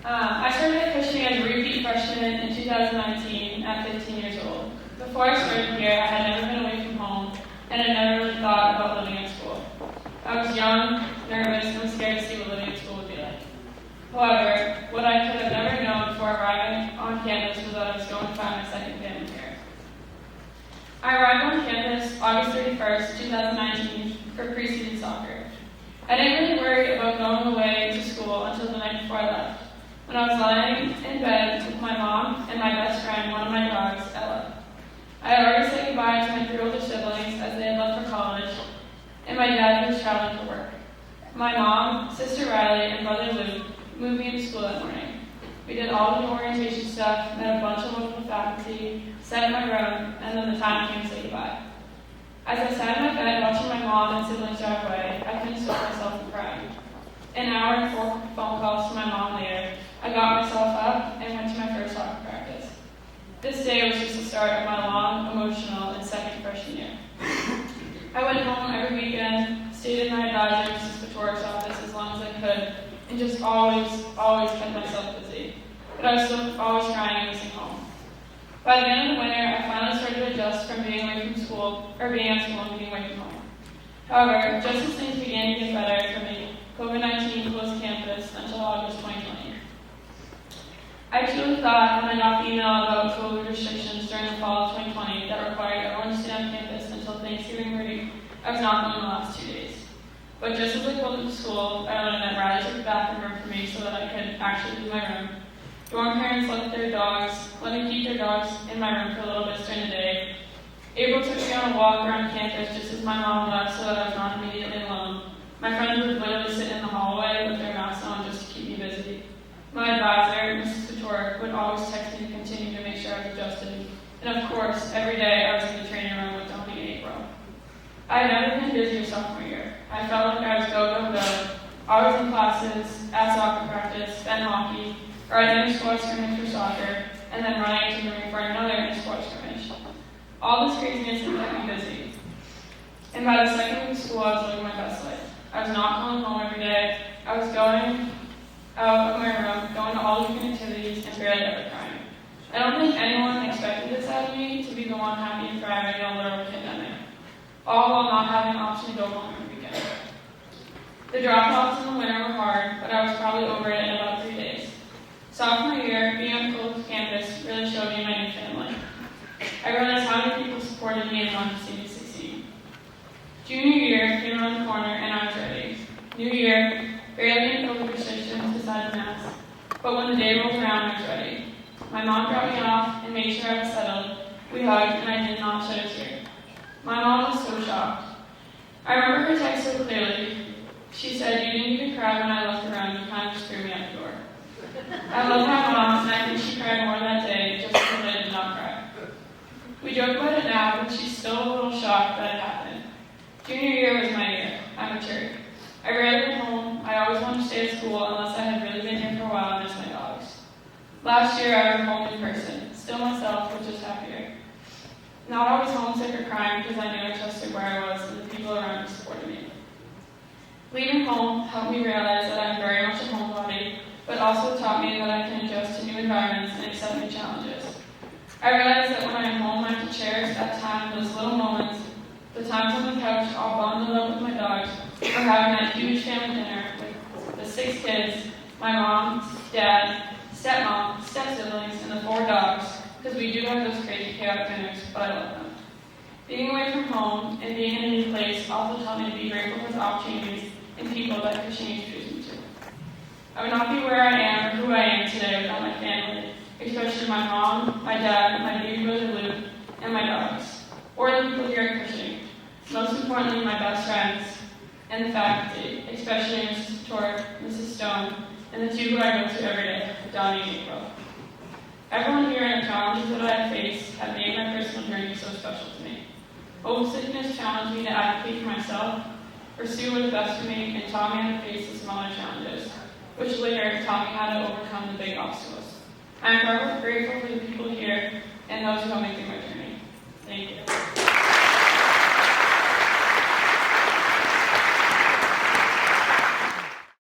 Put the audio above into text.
I started at Cushing as a repeat freshman in 2019 at 15 years old. Before I started here, I had never been away from home and had never really thought about living in school. I was young, nervous, and was scared to see what living in school would be like. However, what I could have never known before arriving on campus was that I was going to find my second family here. I arrived on campus August 31st, 2019 for preseason soccer. I didn't really worry about going away to school until the night before I left, when I was lying in bed with my mom and my best friend, one of my dogs, Ella. I had already said goodbye to my 3 older siblings as they had left for college, and my dad who was traveling for work. My mom, sister Ryley, and brother Luke moved me into school that morning. We did all the orientation stuff, met a bunch of local faculty, sat in my room, and then the time came to say goodbye. As I sat in my bed watching my mom and siblings drive away, I couldn't stop myself from crying. An hour and 4 phone calls to my mom later, I got myself up and went to my first soccer practice. This day was just the start of my long, emotional, and second freshman year. I went home every weekend, stayed in my advisor, Mrs. Ftorek's office as long as I could, and just always kept myself busy. But I was still always crying and missing home. By the end of the winter, I finally started to adjust from being away from school, or being at school and being away from home. However, just as things began to get better for me, COVID-19 closed campus until August 2020. I truly thought when I got the email about COVID restrictions during the fall of 2020 that required everyone to stay on campus until Thanksgiving break, I was not going the last 2 days. But just as I pulled into school, I learned that Ryley took the bathroom room for me so that I could actually leave my room. Dorm parents let me keep their dogs in my room for a little bit during the day. April took me on a walk around campus just as my mom left so that I was not immediately alone. My friends would literally sit in the hallway with their masks on just to keep me busy. My advisor, Mrs. Ftorek, would always text me to continue to make sure I was adjusted. And of course, every day I was in the training room with Tony and April. I had never been busier sophomore year. I felt like I was go, always in classes, at soccer practice, then hockey, or I'd inter-squad scrimmage for soccer, and then running into the room for another inter-squad scrimmage. All this craziness had kept me busy. And by the second week of school, I was living my best life. I was not calling home every day. I was going out of my room, going to all the weekend activities, and barely ever crying. I don't think anyone expected this out of me, to be the one happy and thriving in a literal pandemic, all while not having an option to go home every weekend. The drop-offs in the winter were hard, but I was probably over it in about 3 days. Sophomore year, being on college campus really showed me my new family. I realized how many people supported me and wanted to see me succeed. Junior year came around the corner and I was ready. New year, barely any COVID restrictions besides masks, but when the day rolled around, I was ready. My mom dropped me off and made sure I was settled. We hugged and I did not shed a tear. My mom was so shocked. I remember her text so clearly. She said, "You didn't even cry when I left the room, you kind of just threw me out the door." I love my mom, and I think she cried more that day just because I did not cry. We joke about it now, but she's still a little shocked that it happened. Junior year was my year. I matured. I rarely went home. I always wanted to stay at school unless I had really been here for a while and missed my dogs. Last year, I went home in person, still myself, but just happier. Not always homesick or crying because I knew I trusted where I was and the people around me supported me. Leaving home helped me realize that I'm very much a homebody, but also taught me that I can adjust to new environments and accept new challenges. I realized that when I am home, I have to cherish that time, those little moments, the times on the couch all bundled up with my dogs, or having that huge family dinner with the 6 kids, my mom, dad, stepmom, step-siblings, and the 4 dogs, because we do have those crazy chaotic dinners, but I love them. Being away from home and being in a new place also taught me to be grateful for the opportunities and people that Cushing introduced me to. I would not be where I am or who I am today without my family, especially my mom, my dad, my baby brother Luke, and my dogs, or the people here at Cushing. Most importantly, my best friends and the faculty, especially Mrs. Ftorek, Mrs. Stone, and the 2 who I go to every day, Donnie and April. Everyone here and the challenges that I have faced have made my personal journey so special to me. Homesickness challenged me to advocate for myself, pursue what is best for me, and taught me how to face the smaller challenges, which later taught me how to overcome the big obstacles. I am forever grateful for the people here and those who help make the